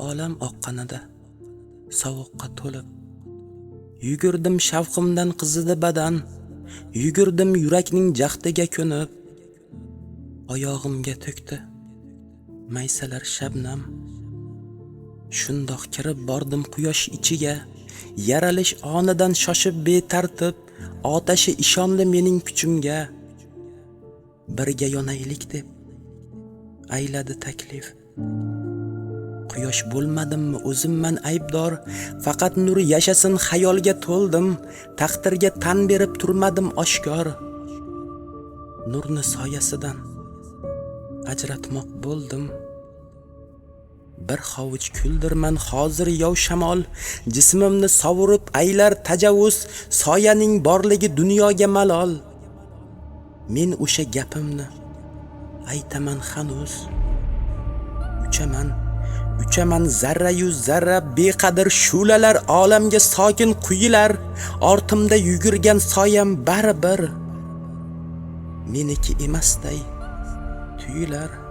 olam oqqanida sovuqqa to'lib yugurdim shavqimdan qizidi badan, yugurdim yurakning jahdiga ko'nib, oyog'imga to'kdi maysalar shabnam. Shundoq kirib bordim quyosh ichiga, yaralish onidan shoshib betartib, otashi ishondi mening kuchimga. Birga yonaylik deb ayladi taklif. Quyosh bo'lmadimmi o'zimman aybdor, faqat nur yashasin xayolga to'ldim, taqdirga tan berib turmadim oshkor. Nurni soyasidan ajratmoq bo'ldim. Bir hovuch kuldirman hozir yov shamol, jismimni sovurib aylar tajavuz, soyaning borligi dunyoga malol. Men o'sha gapimni aytaman hanuz. Uchaman zarra-yu zarra beqadr shu'lalar olamga sokin quyilar, ortimda yugurgan soyam baribir meniki emasday tuyular.